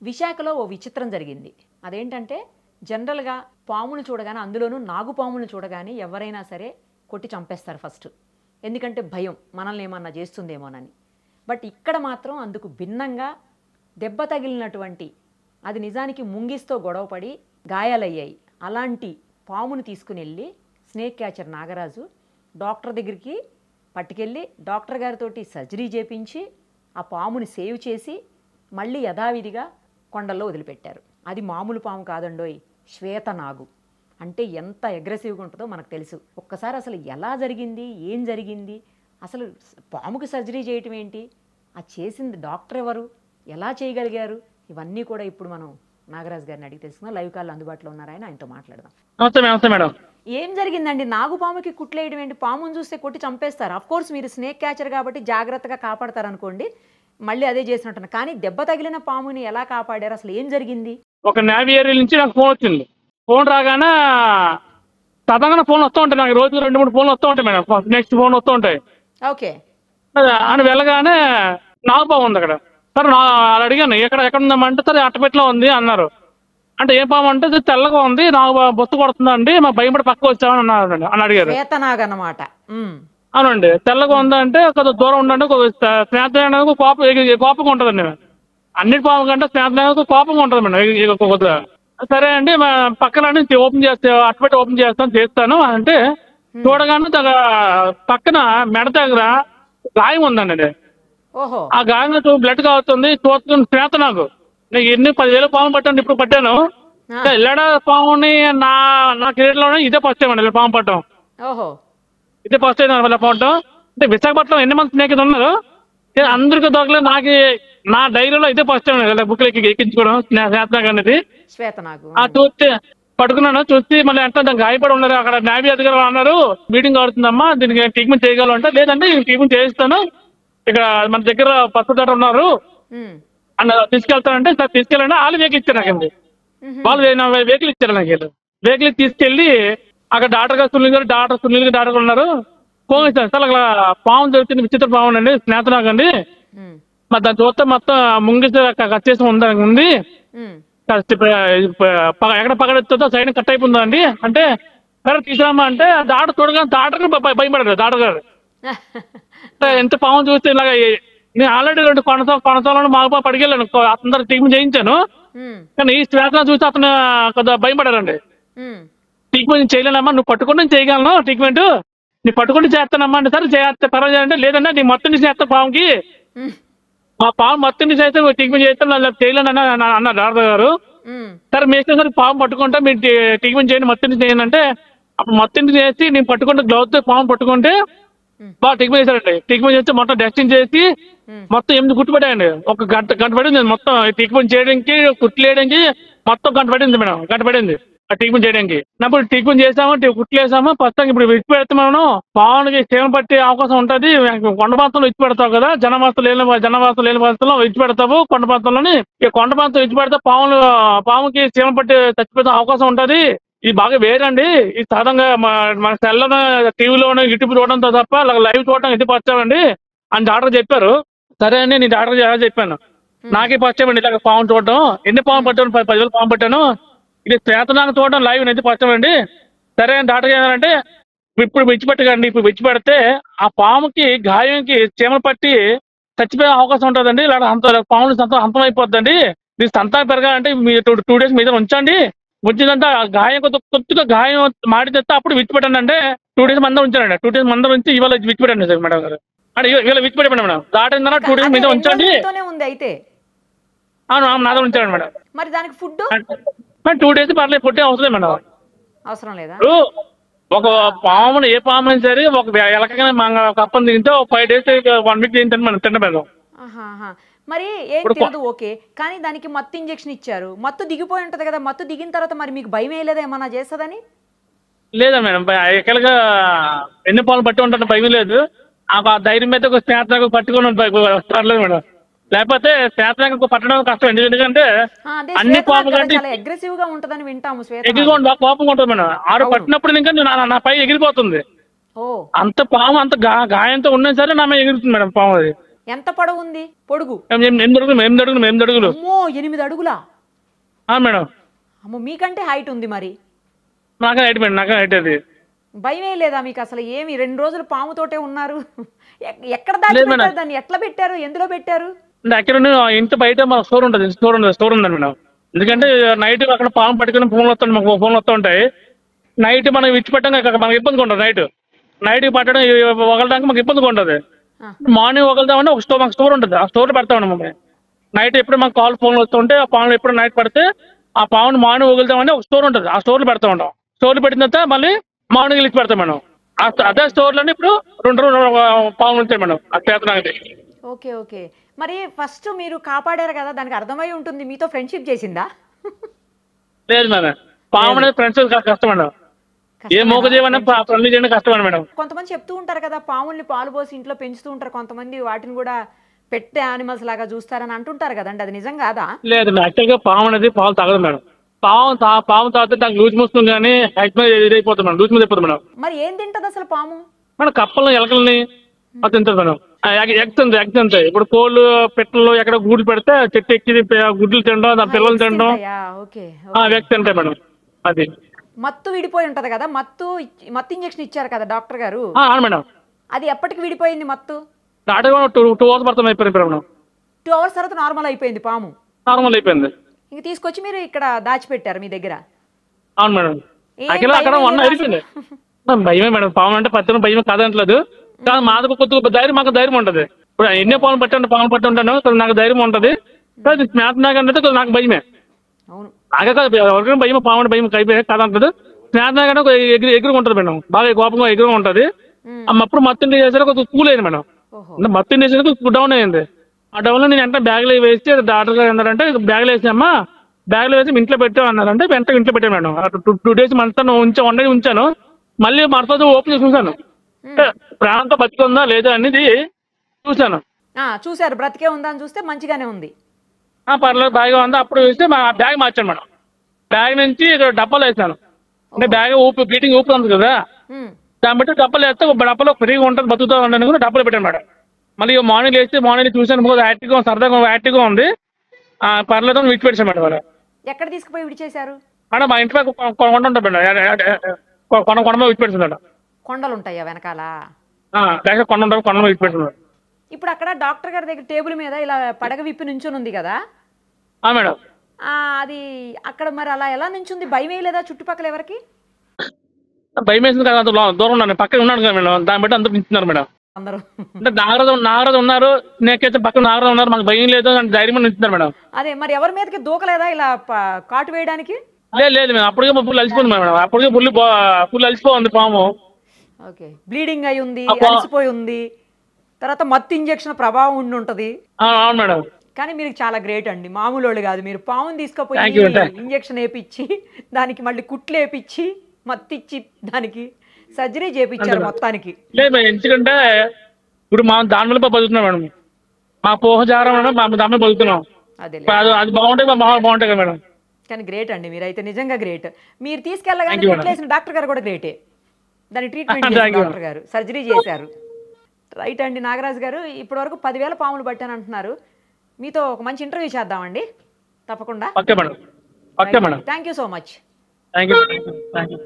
విశాఖలో ఓ విచిత్రం జరిగింది. అదేంటంటే జనరల్‌గా పాములు చూడగానే, అందులోనూ నాగుపాములు చూడగానే ఎవరైనా సరే కొట్టి చంపేస్తారు ఫస్ట్. ఎందుకంటే భయం, మనల్ని ఏమన్నా చేస్తుందేమోనని. బట్ ఇక్కడ మాత్రం అందుకు భిన్నంగా దెబ్బ తగిలినటువంటి, అది నిజానికి ముంగిస్తో గొడవపడి గాయాలయ్యాయి. అలాంటి పాముని తీసుకుని వెళ్ళి స్నేక్ క్యాచర్ నాగరాజు డాక్టర్ దగ్గరికి పట్టుకెళ్ళి డాక్టర్ గారితోటి సర్జరీ చేపించి ఆ పాముని సేవ్ చేసి మళ్ళీ యథావిధిగా కొండల్లో వదిలిపెట్టారు. అది మామూలు పాము కాదండోయ్, శ్వేతనాగు. అంటే ఎంత అగ్రెసివ్గా ఉంటుందో మనకు తెలుసు. ఒక్కసారి అసలు ఎలా జరిగింది, ఏం జరిగింది, అసలు పాముకి సర్జరీ చేయటం ఏంటి, ఆ చేసింది డాక్టర్ ఎవరు, ఎలా చేయగలిగారు, ఇవన్నీ కూడా ఇప్పుడు మనం నాగరాజు గారిని అడిగి తెలుసుకుందాం. లైవ్ కాల్ అందుబాటులో ఉన్నారు, ఆయనతో మాట్లాడదాం. నమస్తే మేడం. ఏం జరిగిందండి? నాగుపాముకి కుట్లేయడం ఏంటి? పాముని చూస్తే కొట్టి చంపేస్తారు. అఫ్ కోర్స్ మీరు స్నేక్ క్యాచర్ కాబట్టి జాగ్రత్తగా కాపాడతారు అనుకోండి, మళ్ళీ అదే చేసినట్టున్నా. కానీ దెబ్బ తగిలిన పాముని ఎలా కాపాడారు, అసలు ఏం జరిగింది? ఒక నేవీ ఏరియా నుంచి నాకు ఫోన్ వచ్చింది. ఫోన్ రాగానే సాధారణ ఫోన్ వస్తూ ఉంటాయి, నాకు రోజు 2-3 ఫోన్లు వస్తూ ఉంటాయి మేడం. నెక్స్ట్ ఫోన్ వస్తూ ఉంటాయి. ఓకే. అని వెళ్ళగానే నాగుపాము ఉంది అక్కడ. సరే అడిగాను ఎక్కడ ఉందామంటే, సరే అట్టపెట్లో ఉంది అన్నారు. అంటే ఏ పాము అంటే తెల్లగా ఉంది, నాకు బొత్తు కొడుతుందండి, మా భయపడి పక్క వచ్చామని అన్నారు అని అడిగారు. శ్వేతనాగన్నమాట. అవునండి. తెల్లగా ఉందంటే కొంచెం దూరం ఉండండి, స్నేహితులకు కోపంగా ఉంటుందండి. అన్నిటి పాము కంటే స్నేహితులకు కోపంగా ఉంటుంది మేడం కొద్దిగా. సరే అండి, పక్కన ఓపెన్ చేస్తే అటుపెట్టి ఓపెన్ చేస్తాను అంటే చూడగానే పక్కన మెడ దగ్గర గాయం ఉందండి. ఓహో. ఆ గాయంలో బ్లడ్ కావుతుంది. చూస్తుంది స్నేహితులకు. నేను ఎన్ని 10,000 పాము పట్టాను, ఇప్పుడు పట్టాను. ఎల్లడ పాముని నా కెరీర్ లోనే ఇదే ఫస్ట్ టైం అండి పాము పట్టడం. ఓహో. ఇదే ఫస్ట్ టైం వల్ల పట్టడం. అంటే విశాఖపట్నం ఎన్ని మంది స్నేహితులు ఉన్నారు, అందరికీ దొరకలేదు. నా డైరీలో ఇదే ఫస్ట్ టైం బుక్ ఎక్కించుకోవడం శ్వేతనాగ్ అనేది. శ్వేతనాగు చూస్తే పట్టుకున్నాను. చూసి మళ్ళీ అంటే దానికి గాయపడి ఉన్నారు. అక్కడ నేవీ అధికారులు అన్నారు, మీటింగ్ అవుతుందమ్మా, దీనికి ట్రీట్మెంట్ చేయగలంటే, లేదంటే ట్రీట్మెంట్ చేయిస్తాను, ఇక్కడ మన దగ్గర పసుపు డాక్టర్ ఉన్నారు అన్న తీసుకెళ్తానంటే, సార్ తీసుకెళ్ళండి. వాళ్ళు వెహికల్ ఇచ్చారు నాకండి. వాళ్ళు వెహికల్ ఇచ్చారు నాకు. వెహికల్ తీసుకెళ్ళి అక్కడ డాక్టర్ ఉన్నారు. ఫోన్ ఇచ్చారు, సార్ అక్కడ పాము దొరికింది, విచిత్ర పాము అండి, స్నేహితునాగ్ అండి, మరి దాన్ని చూస్తే మొత్తం ముంగిసి కట్ చేసి ఉంది, ఎక్కడ పగడెత్తుందో సైడ్ కట్ అయిపోతుందా అండి అంటే, సరే తీసుకురామా అంటే డాక్టర్ చూడగానే డాక్టర్ భయపడారు. డాక్టర్ గారు ఎంత పాము చూస్తే ఇలాగ. నేను ఆల్రెడీ 2 కొనసాలను మాకు పడికెళ్ళాను, అందరు ట్రీట్మెంట్ చేయించాను. కానీ ఈ శ్వేతనాగ్ చూసి అతను కొద్దిగా భయపడారండి. ట్రీట్మెంట్ చేయలేనమ్మా, నువ్వు పట్టుకుని నేను చేయగలను, ట్రీట్మెంట్ నీ పట్టుకుని చేస్తానమ్మా అంటే, సరే చేస్తే పర్వాలేదు అంటే, లేదన్నా నీ మొత్తం నుంచి చేస్తా పాముకి, మా పాము మొత్తం నుంచి అయితే ట్రీట్మెంట్ చేస్తాను, చేయలేను అన్నారు డాక్టర్ గారు. సరే మీ ఇష్టం, సరే పాము పట్టుకుంటా, మీరు ట్రీట్మెంట్ చేయండి, మొత్తం నుంచి చేయండి అంటే, అప్పుడు మొత్తం నుంచి చేసి నేను పట్టుకుంటే గ్లౌజ్తో పాము పట్టుకుంటే బాగా ట్రీట్మెంట్ చేశారండి. ట్రీట్మెంట్ చేస్తే మొత్తం డస్టింగ్ చేసి మొత్తం 8 కుట్టు పడాయండి. ఒక గంట పడింది మొత్తం ట్రీట్మెంట్ చేయడానికి, కుట్లు వేయడానికి మొత్తం గంట పడింది మేడం. గంట పడింది ఆ ట్రీట్మెంట్ చేయడానికి. అప్పుడు ట్రీట్మెంట్ చేసాము, కుట్లు వేసాము. ప్రస్తుతం ఇప్పుడు విడిచి పెడితే మనం పావునికి క్షేమం పట్టే అవకాశం ఉంటుంది. కొండ ప్రాంతంలో విడిచి పెడతావు కదా, జనవాసం లేని పరిస్థితుల్లో విడిచి పెడతావు కొండ ప్రాంతంలోని. ఈ కొండ ప్రాంతం విడిచి పెడితే పాముకి క్షేమం పట్టి చచ్చిపోయే అవకాశం ఉంటుంది. ఇది బాగా వేరండి. ఇది సాధారణంగా మన సెల్లోనే, టీవీలోనే, యూట్యూబ్ చూడడంతో తప్ప లైవ్ చూడడం ఇది వచ్చామండి అని డాక్టర్ చెప్పారు. సరే అని నేను డాక్టర్ చెప్పాను, నాకే వచ్చామండి ఇలాగ పాము చూడడం. ఎన్ని పాము పట్టాను? 10,000 పాము పట్టాను. ఇది శ్వేతనాగ్ చూడడం లైవ్ అయితే వచ్చామండి. సరే అని డాక్టర్ ఏమంటే, ఇప్పుడు విడిచిపెట్టకండి, ఇప్పుడు విడిచిపెడితే ఆ పాముకి గాయంకి చీమలు పట్టి చచ్చిపోయే అవకాశం ఉంటుందండి. ఇలా పాములు అంతం అయిపోద్దండి. మీరు సంతానం పెరగాలంటే మీరు 2 days మీద ఉంచండి. ఉంచిందంటే గాయం కొద్దిగా గాయం మాడితే అప్పుడు విడిచిపెట్టండి అంటే 2 days మందం ఉంచానండి. 2 days మందం ఉంచి ఇవాళ విడిచిపెట్టండి సార్ మేడం గారు. అంటే ఇవాళ విడిచిపెట్టండి మేడం. దాటిందన్నా 2 days మీద ఉంచండి. అవును, నాతో ఉంచాను మేడం. మరి దానికి ఫుడ్ 2 days పర్లేదు, ఫుడ్ అవసరం మేడం. అవసరం లేదా? ఒక పాముని, ఏ పాము సరే, ఒక ఎలకగానే కప్పని తింటే 5 days 1 week తింటాను మనం, తిన్న మేడం. మరి ఏం తెలియదు, ఓకే. కానీ దానికి మత్తు ఇంజెక్షన్ ఇచ్చారు, మత్తు దిగిపోయి ఉంటది కదా. మత్తు దిగిన తర్వాత మరి మీకు భయం వేయలేదా ఏమన్నా చేస్తుందని? లేదా మేడం, ఎక్కడిగా ఎన్ని పాలు పట్టి ఉంటాను, భయం లేదు. ఆ ధైర్యం మీద ఒక స్నేహితులకు పట్టుకుని పర్లేదు మేడం. లేకపోతే శ్వేతనాగ్ పట్టడం కష్టం. ఎందుకంటే అన్ని పాము కంటే అగ్రెసివ్ గా ఉంటదని వింటాము. బాగా కోపంగా ఉంటుంది మేడం. ఆరు పట్టినప్పుడు ఇంకా నా పై ఎగిరిపోతుంది. అంత పాము అంత గాయంతో ఉన్నా సరే నా మీద ఎగురుతుంది మేడం పాము. అది ఎంత పొడవు ఉంది? పొడుగు 8 అడుగులు 8 అడుగులు. అమ్మో 8 అడుగులా? మేడం. అమ్మో మీకంటే హైట్ ఉంది మరి. నాకే హైట్ మేడం, నాకే హైట్ అది. భయమే లేదా మీకు అసలు? ఏమి 2 రోజులు పాముతోటే ఉన్నారు? ఎక్కడ దాచిపెట్టారు దాన్ని? ఎట్లా పెట్టారు? ఎందులో పెట్టారు? యాక్చువల్లీ ఇంటి బయట మా స్టోర్ ఉంటుంది, స్టోర్ ఉందండి మేడం. ఎందుకంటే నైట్ అక్కడ పాము పట్టుకుని ఫోన్లు వస్తాయి, మాకు ఫోన్లు వస్తూ ఉంటాయి. నైట్ మనం విడిచిపెట్టడం మనకి ఇబ్బందిగా ఉంటుంది. నైట్ పట్టడం వగలడానికి మాకు ఇబ్బందిగా ఉంటుంది. మార్నింగ్ వగలుదామని మాకు స్టోర్ ఉంటుంది, ఆ స్టోర్ పెడతామండి మమ్మల్ని. నైట్ ఎప్పుడు మాకు కాల్ ఫోన్లు వస్తుంటే ఆ పాములు ఎప్పుడు నైట్ పడితే ఆ పాముని మార్నింగ్ వగులుదామని ఒక స్టోర్ ఉంటుంది, ఆ స్టోర్లో పెడతా ఉంటాం. స్టోర్లో పెట్టిన తర్వాత మళ్ళీ మార్నింగ్ ఇచ్చి పెడతాం మేడం. అదే స్టోర్లోనే ఇప్పుడు 2 పాములు ఉంటాయి మేడం. అది చేతనాగది. Okay okay. మరి ఫస్ట్ మీరు కాపాడారు కదా, దానికి అర్థమై ఉంటుంది, మీతో ఫ్రెండ్షిప్ చేసిందా? లేదు మేడం, పాము అనేది ఫ్రెండ్స్ కష్టం మేడం. ఏ మోగజీవన ఫ్రెండ్లీ చేయడం కష్టం మేడం. కొంతమంది చెప్తూ ఉంటారు కదా, పాముల్ని పాలు పోసి ఇంట్లో పెంచుతూ ఉంటారు కొంతమంది, వాటిని కూడా పెట్టే యానిమల్స్ లాగా చూస్తారని అంటుంటారు కదండి, అది నిజం కాదా? లేదు, యాక్చువల్గా పాము అనేది పాలు తాగదు మేడం. పాము తాగితే నాకు లూజ్ మోస్తుంది కానీ ఇదైపోతుంది మేడం, లూజ్ మోస్ అయిపోతుంది మేడం. మరి ఏం తింటది అసలు పాము? మేడం కప్పలను ఎలకల్ని అది తింటుంది మేడం. ఎగ్స్ అంతాయి. ఇప్పుడు కోళ్ళు పెట్టలు ఎక్కడ గూడ్లు పెడితే చెట్టు ఎక్కి గుడ్లు తినడం, దాని పిల్లలు తినడం, ఎగ్స్ తింటాయి మేడం. అది మత్తు విడిపోయి ఉంటది కదా, మత్తు ఇంజెక్షన్ ఇచ్చారు కదా డాక్టర్ గారు, మేడం. అది ఎప్పటికి విడిపోయింది మత్తు? డాక్టర్ 2 hours పడుతుంది అయిపోయింది మేడం. 2 hours తర్వాత నార్మల్ అయిపోయింది పాము? నార్మల్ అయిపోయింది. ఇంక తీసుకొచ్చి మీరు ఇక్కడ దాచిపెట్టారు మీ దగ్గర? అవును మేడం. అక్కడ 1 అయిపోయింది. భయమే మేడం, పాము అంటే పత్తి భయమే కాదంటలేదు. కానీ మాకు కొద్దిగా ధైర్యం, మాకు ధైర్యం ఉంటుంది. ఇప్పుడు ఎన్నో పాము పట్టి ఉంటాను, నాకు ధైర్యం ఉంటుంది. స్నేహనాగంటే నాకు భయమే. నాకే కాదు ఎవరికైనా భయం, పాము అంటే భయం అయిపోయి కాదంటలేదు. స్నేహనాగంటే ఎగురు ఉంటుంది మేడం, బాగా కోపంగా ఎగురు ఉంటుంది. అప్పుడు మత్తిండి చేసారు కొద్దిగా కూల్ అయింది మేడం. మత్తిండి చేసేది డౌన్ అయింది. ఆ డౌన్ లో నేను వెంటనే బ్యాగ్లో వేసి డాక్టర్ గారు ఏంటంటే బ్యాగ్లో వేసామ్మా, బ్యాగ్లో వేసి ఇంట్లో పెట్టావు అన్నారంటే వెంటనే ఇంట్లో పెట్టాను మేడం. 2 days మంతా 1 day ఉంచాను. మళ్ళీ మరుసటి ఓపెన్ చేసి చూసాను, ప్రాణంతో బతికుందా లేదా అనేది చూసాను. చూసారు, బ్రతికే ఉందా అని చూస్తే మంచిగానే ఉంది. పర్లేదు బాగా ఉంది. అప్పుడు చూస్తే మా బ్యాగ్ మార్చాను మేడం. బ్యాగ్ నుంచి డబ్బాలు వేసాను. అంటే బ్యాగ్ బ్లీడింగ్ ఊపుతుంది కదా, దాన్ని బట్టి డబ్బాలు వేస్తే డబ్బాలో ఫ్రీగా ఉంటుంది, బతుకుతా ఉండని కూడా డబ్బాలు పెట్టాను మేడం. మళ్ళీ మార్నింగ్ వేస్తే మార్నింగ్ చూసాను యాక్టివ్గా సరదాగా యాక్టివ్గా ఉంది. పర్లేదు విడిచిపెట్టాను మేడం. వాళ్ళు ఎక్కడ తీసుకుపోయి విడిచేశారు? మేడం మా ఇంటి కొండ ఉంటుంది మేడం, కొండ విడిచిపెడుతుంది మేడం. కొండలు ఉంటాయా వెనకాల? కొండ ఉంటుంది, కొండ విడిచిపెడుతుంది. ఇప్పుడు అక్కడ డాక్టర్ గారి దగ్గర టేబుల్ మీద ఇలా పడగ విప్పి నుంచుని ఉంది కదా మేడం, అది అక్కడ మరి అలా ఎలా నుంచుంది? భయం వేయలేదా చుట్టుపక్కల ఎవరికి? భయం వేసింది కదా, అంత దూరం ఉన్నాను, పక్కన ఉన్నాడు కదా మేడం, దాన్ని బట్టి అందరూ నించున్నారు మేడం. అందరూ అంటే నాగరాజు ఉన్నారు, నేకైతే పక్కన నాగరాజు ఉన్నారు, మాకు భయం లేదు అని ధైర్యం నించున్నారు మేడం. అదే మరి ఎవరి మీదకి దూకలేదా ఇలా కాటు వేయడానికి? లేదు మేడం, అప్పటికే ఫుల్ అలసిపోయింది మేడం, అప్పటికే ఫుల్ అలసిపోయింది పాము. ఓకే, బ్లీడింగ్ అయి ఉంది, అలసిపోయి ఉంది, తర్వాత మత్తు ఇంజెక్షన్ ప్రభావం ఉండి ఉంటది. అవును మేడం. కానీ మీరు చాలా గ్రేట్ అండి, మామూలు వాళ్ళు కాదు. మీరు పాముని తీసుకుపోయి ఇంజెక్షన్ వేపించి దానికి మళ్ళీ కుట్లు వేపించి మత్తిచ్చి దానికి సర్జరీ చేపించారు మొత్తానికి. లేదు ఎందుకంటే ఇప్పుడు మా దాని వల్ల బతుకుతున్నాం మేడం, మా పోహజారం దాని మీద బతుకుతున్నాం. అది బాగుంటాయి, బాగుంటాయి కదా మేడం. కానీ గ్రేట్ అండి, మీరైతే నిజంగా గ్రేట్. మీరు తీసుకెళ్ళగానే కుట్లేసిన డాక్టర్ గారు కూడా గ్రేటే, దాని ట్రీట్మెంట్ చేసిన డాక్టర్ గారు సర్జరీ చేశారు. రైట్ అండి నాగరాజు గారు, ఇప్పటి వరకు 10,000 పాములు పట్టాను అంటున్నారు. మీతో ఒక మంచి ఇంటర్వ్యూ చేద్దామండి తప్పకుండా. Okay madam, okay madam. Thank you so much. Thank you.